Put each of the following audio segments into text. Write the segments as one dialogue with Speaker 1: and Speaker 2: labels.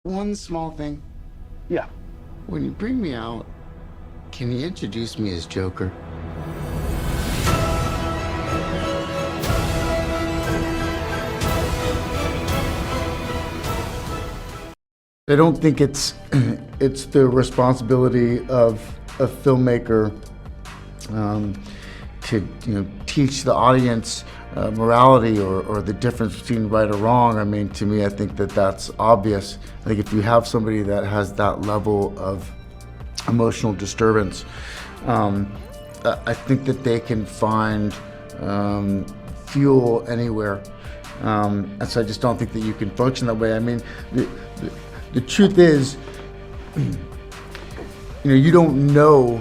Speaker 1: One small thing.
Speaker 2: Yeah.
Speaker 1: When you bring me out, can you introduce me as Joker? I don't think it's it's the responsibility of a filmmaker to teach the audience morality or the difference between right or wrong. I mean, to me, I think that that's obvious. I think if you have somebody that has that level of emotional disturbance, I think that they can find fuel anywhere. And so I just don't think that you can function that way. I mean, the truth is, you don't know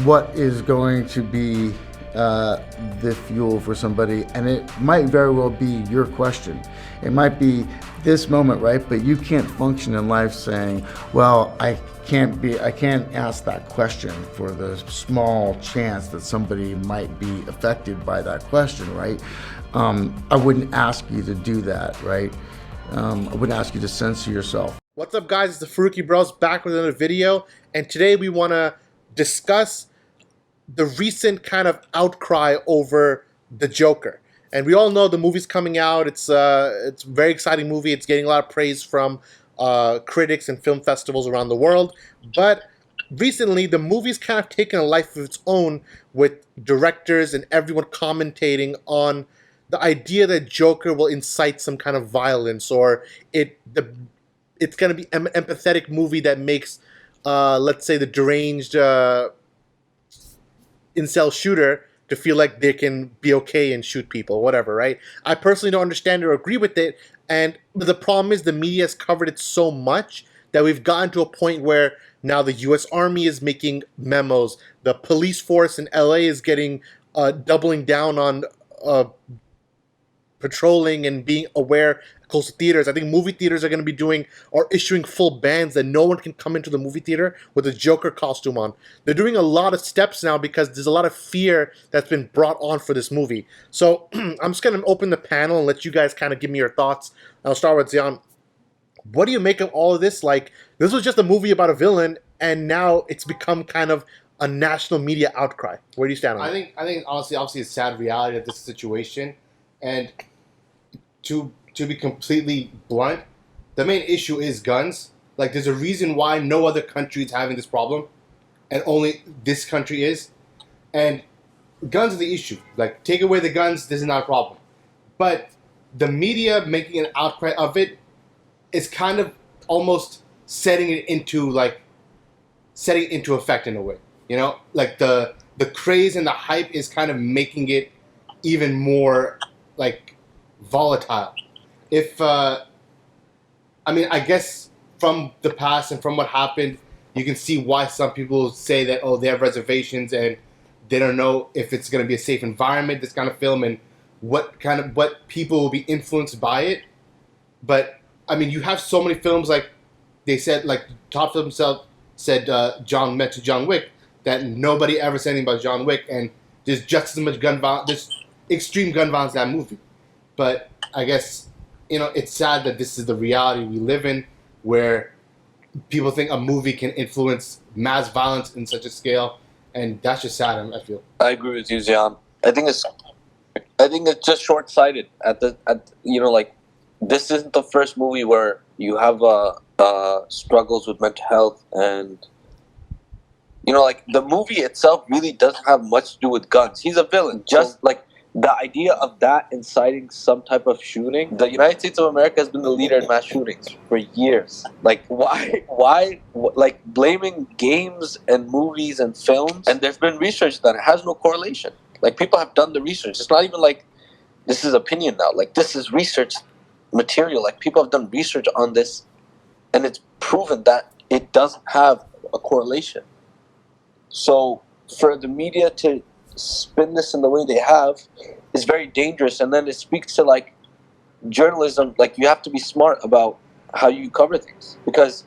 Speaker 1: what is going to be the fuel for somebody, and it might very well be your question. It might be this moment, right? But you can't function in life saying, well, I can't ask that question for the small chance that somebody might be affected by that question, right? I wouldn't ask you to do that, right? I wouldn't ask you to censor yourself.
Speaker 3: What's up, guys? It's the Faruqi Bros back with another video, and today we want to discuss the recent kind of outcry over the Joker. And we all know the movie's coming out. It's a very exciting movie. It's getting a lot of praise from critics and film festivals around the world. But recently, the movie's kind of taken a life of its own, with directors and everyone commentating on the idea that Joker will incite some kind of violence, or it's going to be an empathetic movie that makes, let's say, the deranged incel shooter to feel like they can be okay and shoot people, whatever, right? I personally don't understand or agree with it, and the problem is the media has covered it so much that we've gotten to a point where now the U.S. Army is making memos, the police force in L.A. is getting doubling down on patrolling and being aware close to theaters. I think movie theaters are going to be doing or issuing full bans that no one can come into the movie theater with a Joker costume on. They're doing a lot of steps now because there's a lot of fear that's been brought on for this movie. So I'm just going to open the panel and let you guys kind of give me your thoughts. I'll start with Zion. What do you make of all of this? Like, this was just a movie about a villain, and now it's become kind of a national media outcry. Where do you stand on it?
Speaker 4: I think honestly, obviously, it's a sad reality of this situation, and to be completely blunt, the main issue is guns. Like, there's a reason why no other country is having this problem, and only this country is. And guns are the issue. Like, take away the guns, this is not a problem. But the media making an outcry of it is kind of almost setting it into effect in a way. You know, like the craze and the hype is kind of making it even more like volatile. If I mean, I guess from the past and from what happened, you can see why some people say that, oh, they have reservations and they don't know if it's going to be a safe environment, this kind of film, and what people will be influenced by it. But I mean, you have so many films, like they said, like Todd Phillips himself said, John Wick, that nobody ever said anything about John Wick, and there's just as much gun violence, there's extreme gun violence in that movie. But I guess, it's sad that this is the reality we live in, where people think a movie can influence mass violence in such a scale, and that's just sad. I feel.
Speaker 5: I agree with you, Zion. I think it's just short-sighted. Like, this isn't the first movie where you have struggles with mental health, and like, the movie itself really doesn't have much to do with guns. He's a villain, just like. The idea of that inciting some type of shooting, the United States of America has been the leader in mass shootings for years. Like, why, like, blaming games and movies and films, and there's been research that it has no correlation. Like, people have done the research. It's not even like this is opinion now. Like, this is research material. Like, people have done research on this, and it's proven that it doesn't have a correlation. So, for the media to spin this in the way they have is very dangerous, and then it speaks to, like, journalism. Like, you have to be smart about how you cover things, because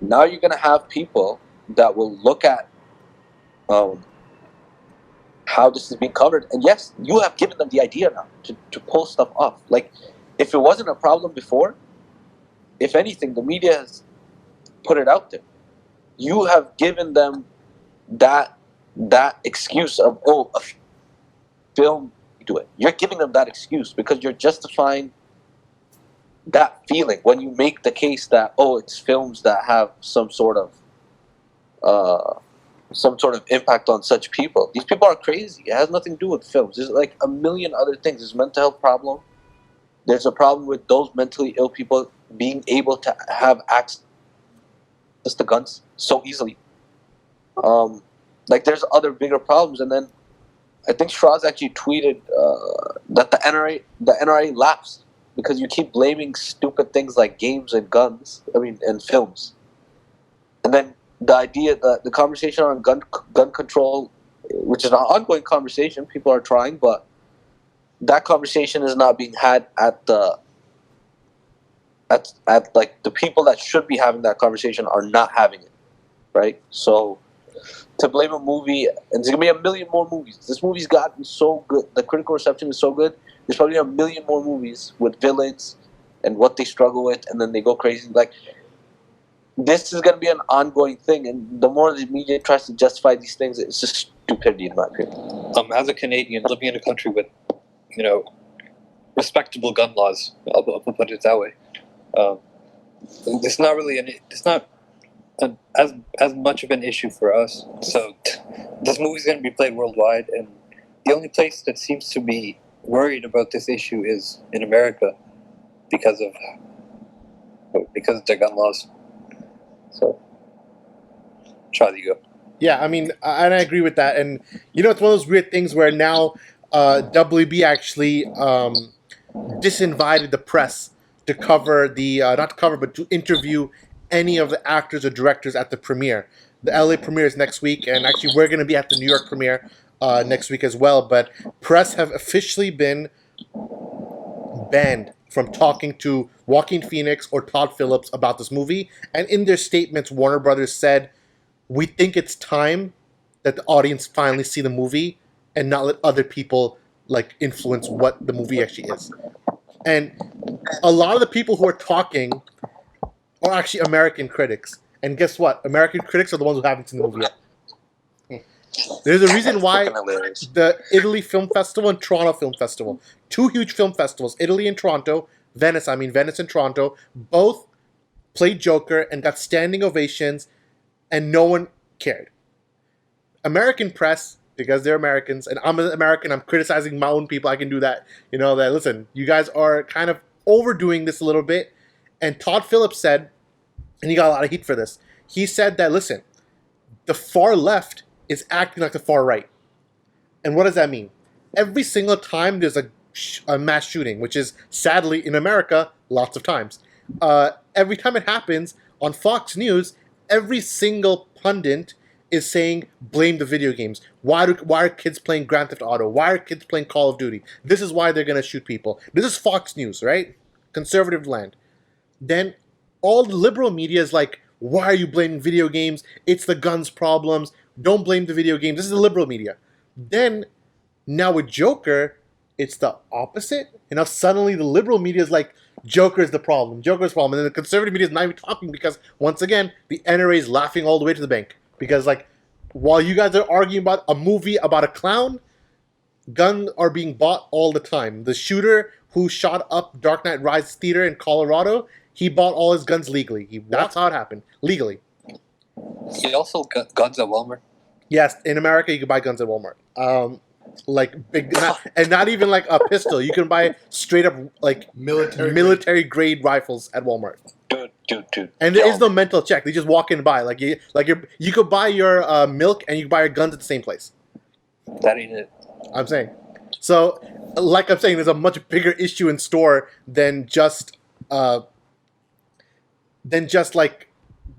Speaker 5: now you're going to have people that will look at how this is being covered, and yes, you have given them the idea now to pull stuff off. Like, if it wasn't a problem before, if anything, the media has put it out there. You have given them that excuse of, oh, a film, do it. You're giving them that excuse because you're justifying that feeling when you make the case that, oh, it's films that have some sort of impact on such people. These people are crazy. It has nothing to do with films. There's like a million other things. There's mental health problem. There's a problem with those mentally ill people being able to have access to guns so easily. Like there's other bigger problems. And then I think Shraz actually tweeted that the NRA laughs because you keep blaming stupid things like games and guns. And films. And then the idea that the conversation on gun control, which is an ongoing conversation, people are trying, but that conversation is not being had at like the people that should be having that conversation are not having it, right? So to blame a movie, and there's gonna be a million more movies. This movie's gotten so good, the critical reception is so good. There's probably a million more movies with villains and what they struggle with, and then they go crazy. Like, this is going to be an ongoing thing, and the more the media tries to justify these things, it's just stupidity in my opinion.
Speaker 2: As a Canadian living in a country with, respectable gun laws, I'll put it that way, it's not really as much of an issue for us. So this movie's going to be played worldwide, and the only place that seems to be worried about this issue is in America because of their gun laws. So, try to go.
Speaker 3: Yeah, and I agree with that. And, it's one of those weird things where now WB actually disinvited the press to cover not to cover, but to interview any of the actors or directors at the premiere. The LA premiere is next week, and actually we're going to be at the New York premiere next week as well. But press have officially been banned from talking to Joaquin Phoenix or Todd Phillips about this movie. And in their statements, Warner Brothers said, we think it's time that the audience finally see the movie and not let other people influence what the movie actually is. And a lot of the people who are talking are actually American critics. And guess what? American critics are the ones who haven't seen the movie yet. There's a reason why the Italy Film Festival and Toronto Film Festival, two huge film festivals, Italy and Toronto, Venice and Toronto, both played Joker and got standing ovations, and no one cared. American press, because they're Americans, and I'm an American, I'm criticizing my own people, I can do that, that, listen, you guys are kind of overdoing this a little bit. And Todd Phillips said, and he got a lot of heat for this, he said that, listen, the far left is acting like the far right. And what does that mean? Every single time there's a mass shooting, which is sadly in America lots of times, every time it happens on Fox News, every single pundit is saying blame the video games. Why are kids playing Grand Theft Auto? Why are kids playing Call of Duty? This is why they're going to shoot people. This is Fox News, right? Conservative land. Then all the liberal media is like, why are you blaming video games? It's the guns problems. Don't blame the video games. This is the liberal media. Then, now with Joker, it's the opposite. And now suddenly the liberal media is like, Joker is the problem. Joker is the problem. And then the conservative media is not even talking because, once again, the NRA is laughing all the way to the bank. Because, while you guys are arguing about a movie about a clown, guns are being bought all the time. The shooter who shot up Dark Knight Rises Theater in Colorado, he bought all his guns legally. That's how it happened. Legally.
Speaker 2: He also got guns at Walmart.
Speaker 3: Yes, in America you can buy guns at Walmart. Big, not even a pistol. You can buy straight up military grade rifles at Walmart.
Speaker 5: Dude.
Speaker 3: And there is no mental check. They just walk in and buy. You could buy your milk and you can buy your guns at the same place.
Speaker 2: That ain't it.
Speaker 3: I'm saying. So, I'm saying, there's a much bigger issue in store than just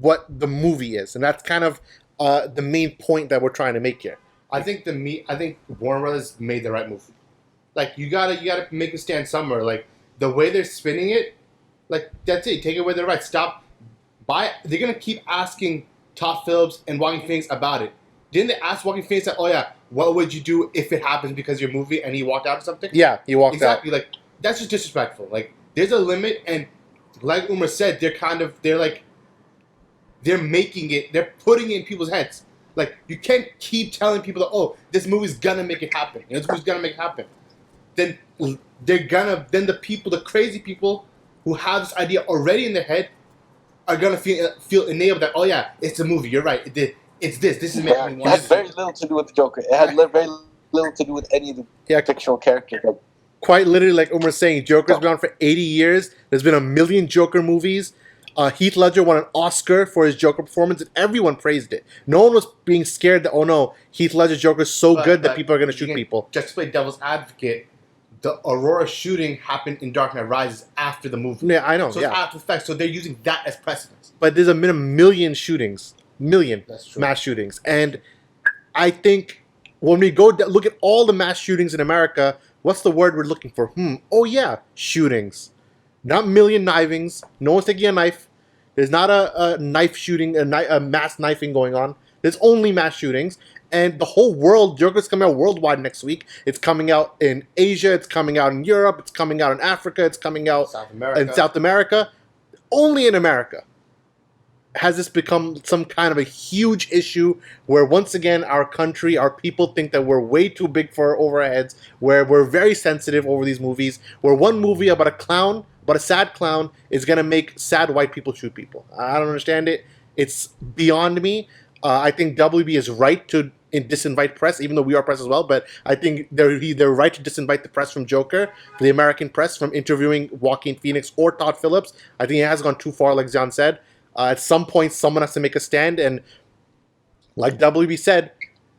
Speaker 3: what the movie is, and that's kind of the main point that we're trying to make here.
Speaker 4: I think Warner Brothers made the right move. You gotta make a stand somewhere. The way they're spinning it, that's it. Take it where they're right. Stop. They're gonna keep asking Todd Phillips and Joaquin Phoenix about it. Didn't they ask Joaquin Phoenix that? Oh yeah, what would you do if it happens because of your movie and he walked out or something?
Speaker 3: Yeah, he walked out.
Speaker 4: Exactly. That's just disrespectful. There's a limit, and like Umar said, they're making it, they're putting it in people's heads. Like, you can't keep telling people that, oh, this movie's gonna make it happen. You know, this movie's gonna make it happen. Then the people, the crazy people who have this idea already in their head are gonna feel enabled that, oh yeah, it's a movie. You're right. It's this. This is making me
Speaker 5: It
Speaker 4: want
Speaker 5: had
Speaker 4: to.
Speaker 5: very little to do with the Joker. It had very little to do with any of the fictional characters. Like,
Speaker 3: Quite literally, like Umar's saying, Joker's been on for 80 years. There's been a million Joker movies. Heath Ledger won an Oscar for his Joker performance, and everyone praised it. No one was being scared that, oh no, Heath Ledger's Joker is so good that people are going to shoot people.
Speaker 4: Just to play devil's advocate, the Aurora shooting happened in Dark Knight Rises after the movie.
Speaker 3: Yeah, I know.
Speaker 4: So
Speaker 3: yeah.
Speaker 4: it's after the fact. So they're using that as precedence.
Speaker 3: But there's a million shootings,
Speaker 4: That's true.
Speaker 3: mass shootings, and I think when we go look at all the mass shootings in America, what's the word we're looking for? Oh yeah, shootings, not million knifings. No one's taking a knife. There's not a knife shooting, a mass knifing going on. There's only mass shootings, and the whole world. Joker's coming out worldwide next week. It's coming out in Asia. It's coming out in Europe. It's coming out in Africa. It's coming out in South America. Only in America has this become some kind of a huge issue where once again our country, our people think that we're way too big over our heads, where we're very sensitive over these movies, where one movie about a clown, but a sad clown, is going to make sad white people shoot people. I don't understand it. It's beyond me. I think WB is right to disinvite press, even though we are press as well, but I think they're right to disinvite the press from Joker, the American press, from interviewing Joaquin Phoenix or Todd Phillips. I think it has gone too far, like John said. At some point, someone has to make a stand, and like WB said,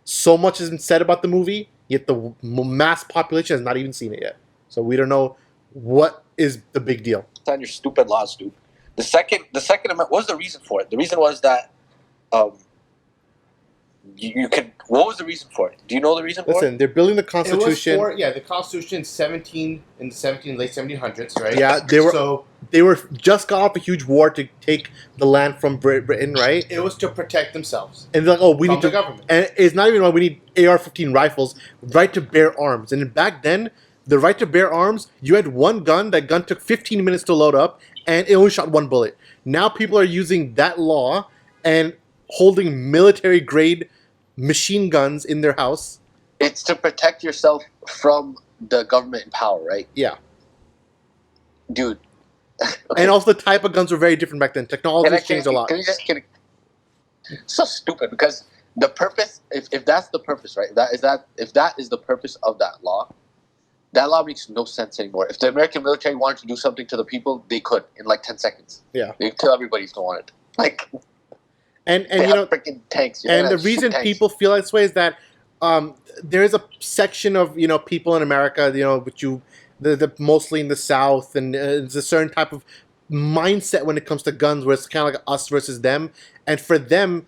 Speaker 3: so much has been said about the movie, yet the mass population has not even seen it yet. So we don't know what is the big deal.
Speaker 5: on your stupid laws, dude. The second amendment. What was the reason for it? The reason was that you could. What was the reason for it? Do you know the reason for it?
Speaker 3: Listen, they're building the Constitution.
Speaker 4: It was the Constitution in the late 1700s, right?
Speaker 3: Yeah, they were just got off a huge war to take the land from Britain, right?
Speaker 4: It was to protect themselves.
Speaker 3: And they're like, oh, we
Speaker 4: From
Speaker 3: need
Speaker 4: the
Speaker 3: to,
Speaker 4: government.
Speaker 3: and it's not even like we need AR-15 rifles, right to bear arms. And back then, the right to bear arms, you had one gun. That gun took 15 minutes to load up, and it only shot one bullet. Now people are using that law and holding military-grade machine guns in their house.
Speaker 5: It's to protect yourself from the government in power, right?
Speaker 3: Yeah.
Speaker 5: Dude.
Speaker 3: Okay. And also the type of guns were very different back then. Technology has changed a lot.
Speaker 5: Can you just it's so stupid because the purpose, if that's the purpose, right? If that is the purpose of that law makes no sense anymore. If the American military wanted to do something to the people, they could in like 10 seconds.
Speaker 3: Yeah.
Speaker 5: They kill everybody if they wanted. Like,
Speaker 3: and
Speaker 5: they
Speaker 3: you know,
Speaker 5: freaking tanks.
Speaker 3: And the reason people feel this way is that there is a section of people in America, which the mostly in the South, and it's a certain type of mindset when it comes to guns, where it's kind of like us versus them, and for them,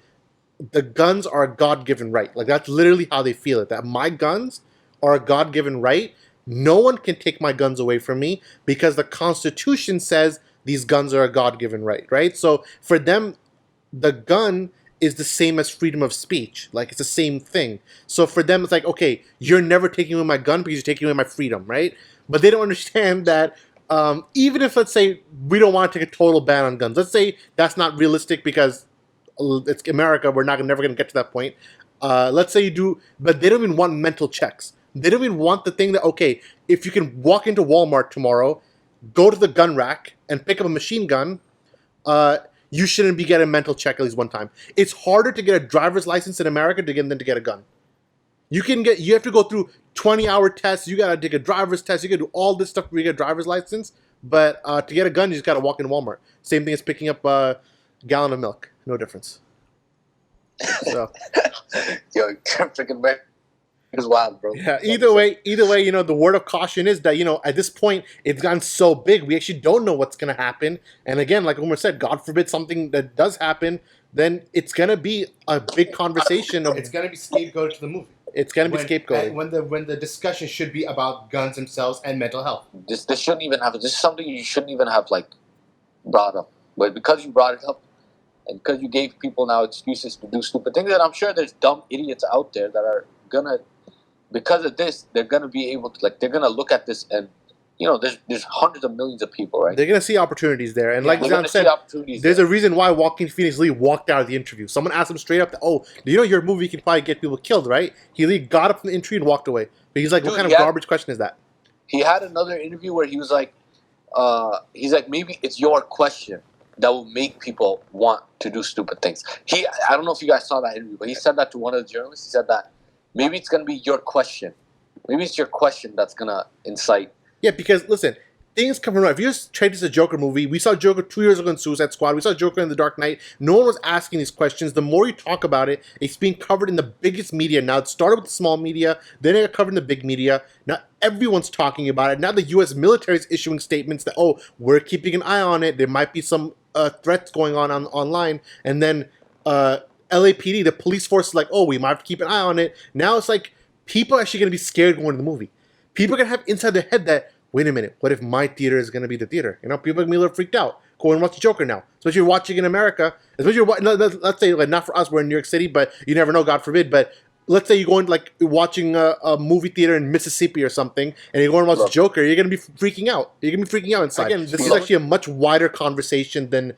Speaker 3: the guns are a God-given right. Like that's literally how they feel it. That my guns are a God-given right. No one can take my guns away from me because the Constitution says these guns are a God-given right. Right. So for them, the gun is the same as freedom of speech. Like it's the same thing. So for them, it's like, okay, you're never taking away my gun because you're taking away my freedom, right? But they don't understand that even if, let's say, we don't want to take a total ban on guns. Let's say that's not realistic because it's America. We're never going to get to that point. Let's say you do, but they don't even want mental checks. They don't even want the thing that, okay, if you can walk into Walmart tomorrow, go to the gun rack and pick up a machine gun, you shouldn't be getting a mental check at least one time. It's harder to get a driver's license in America than to get a gun. You have to go through 20-hour tests. You gotta take a driver's test. You gotta do all this stuff to get a driver's license. But to get a gun, you just gotta walk in Walmart. Same thing as picking up a gallon of milk. No difference. So,
Speaker 5: yo, freaking man. It was wild, bro.
Speaker 3: Yeah. Either way, the word of caution is that at this point it's gotten so big, we actually don't know what's gonna happen. And again, like Umar said, God forbid something that does happen, then it's gonna be a big conversation.
Speaker 4: It's gonna be scapegoated to the movie.
Speaker 3: It's gonna be scapegoated
Speaker 4: when the discussion should be about guns themselves and mental health.
Speaker 5: This shouldn't even have. This is something you shouldn't even have brought up. But because you brought it up, and because you gave people now excuses to do stupid things, and I'm sure there's dumb idiots out there that are gonna. Because of this, they're gonna be able to they're gonna look at this and you know, there's hundreds of millions of people, right?
Speaker 3: They're gonna see opportunities there, and like
Speaker 5: They're
Speaker 3: Zion
Speaker 5: gonna
Speaker 3: said,
Speaker 5: see opportunities.
Speaker 3: there's
Speaker 5: there.
Speaker 3: a reason why Joaquin Phoenix walked out of the interview. Someone asked him straight up, "Oh, you know your movie can probably get people killed, right?" He got up from the interview and walked away. But he's like,
Speaker 5: Dude,
Speaker 3: "What kind of garbage question is that?"
Speaker 5: He had another interview where he was like, maybe it's your question that will make people want to do stupid things. I don't know if you guys saw that interview, but he said that to one of the journalists. He said that maybe it's gonna be your question. Maybe it's your question that's gonna incite.
Speaker 3: Yeah, because listen, things come from. If you just trade this a Joker movie, we saw Joker 2 years ago in Suicide Squad. We saw Joker in The Dark Knight. No one was asking these questions. The more you talk about it, it's being covered in the biggest media now. It started with the small media, then it got covered in the big media. Now everyone's talking about it. Now the U.S. military is issuing statements that, oh, we're keeping an eye on it. There might be some threats going on online, and then LAPD, the police force, is like, oh, we might have to keep an eye on it. Now it's like people are actually going to be scared going to the movie. People are going to have inside their head that, wait a minute, what if my theater is going to be the theater? You know, people are going to be a little freaked out. Go and watch the Joker now. Especially if you're watching in America. Especially, let's say, like, not for us, we're in New York City, but you never know, God forbid. But let's say you're going, like, watching a movie theater in Mississippi or something, and you're going to watch the Joker, you're going to be freaking out. You're going to be freaking out inside. Again, this is actually a much wider conversation than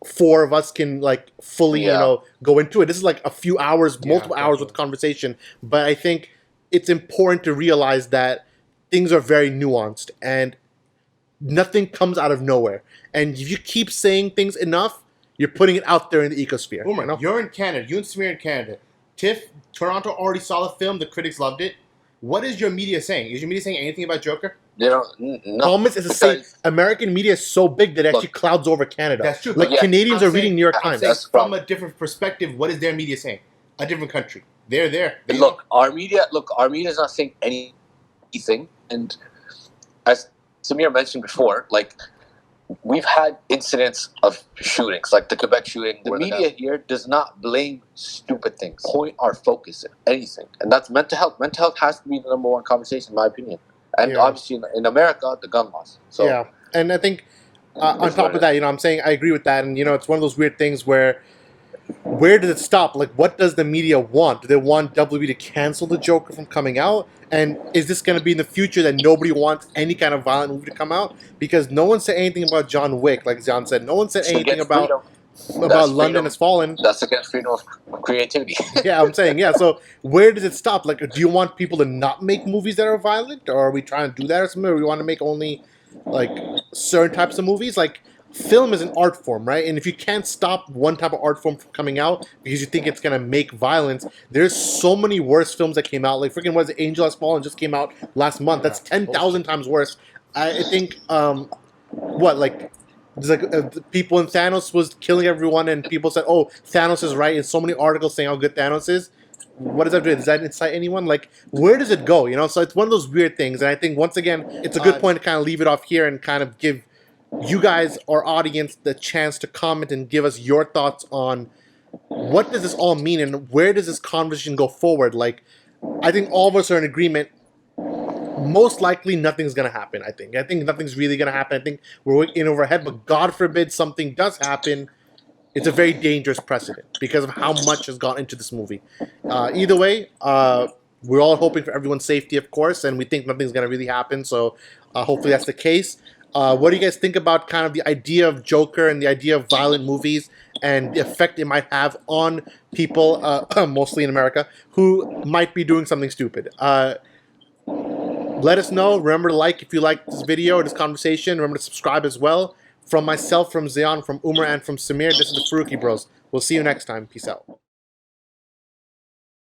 Speaker 3: four of us can, like, fully, you know, go into it. This is, like, a few hours, multiple hours with conversation. But I think it's important to realize that things are very nuanced and nothing comes out of nowhere. And if you keep saying things enough, you're putting it out there in the ecosphere.
Speaker 4: Umar,
Speaker 3: you know?
Speaker 4: you're in Canada. You and Samir in Canada. Toronto already saw the film. The critics loved it. What is your media saying? Is your media saying anything about Joker?
Speaker 5: No.
Speaker 3: Thomas is the same. American media is so big that it actually clouds over Canada.
Speaker 4: That's true.
Speaker 3: Like, Canadians are reading New York Times.
Speaker 4: Saying, from a different perspective, what is their media saying? A different country. They're there.
Speaker 5: Look, our media is not saying anything. And as Samir mentioned before, like, we've had incidents of shootings, like the Quebec shooting. The media here does not blame stupid things. Point our focus at anything. And that's mental health. Mental health has to be the number one conversation, in my opinion. And obviously in America, the gun laws. So
Speaker 3: yeah, and I think on top of that, you know, I'm saying I agree with that. And, you know, it's one of those weird things where does it stop? Like, what does the media want? Do they want WB to cancel the Joker from coming out? And is this going to be in the future that nobody wants any kind of violent movie to come out? Because no one said anything about John Wick, like John said. No one said anything about London Has Fallen.
Speaker 5: That's against freedom of creativity.
Speaker 3: Yeah, I'm saying, yeah. So where does it stop? Like, do you want people to not make movies that are violent? Or are we trying to do that or something? Or we want to make only, like, certain types of movies? Like, film is an art form, right? And if you can't stop one type of art form from coming out because you think it's going to make violence, there's so many worse films that came out. Like, freaking, what is it? Angel Has Fallen just came out last month. That's 10,000 times worse. I think, people in Thanos was killing everyone, and people said, oh, Thanos is right, and so many articles saying how good Thanos is. What does that do? Does that incite anyone? Like, where does it go? You know, so it's one of those weird things. And I think, once again, it's a good point to kind of leave it off here and kind of give you guys, our audience, the chance to comment and give us your thoughts on what does this all mean and where does this conversation go forward. Like, I think all of us are in agreement. Most likely nothing's going to happen, I think. I think nothing's really going to happen. I think we're in over our head, but God forbid something does happen. It's a very dangerous precedent because of how much has gone into this movie. Either way, we're all hoping for everyone's safety, of course, and we think nothing's going to really happen, so hopefully that's the case. What do you guys think about kind of the idea of Joker and the idea of violent movies and the effect it might have on people, mostly in America, who might be doing something stupid? Let us know. Remember to like if you like this video or this conversation. Remember to subscribe as well. From myself, from Zion, from Umar, and from Samir, this is the Faruqi Bros. We'll see you next time. Peace out.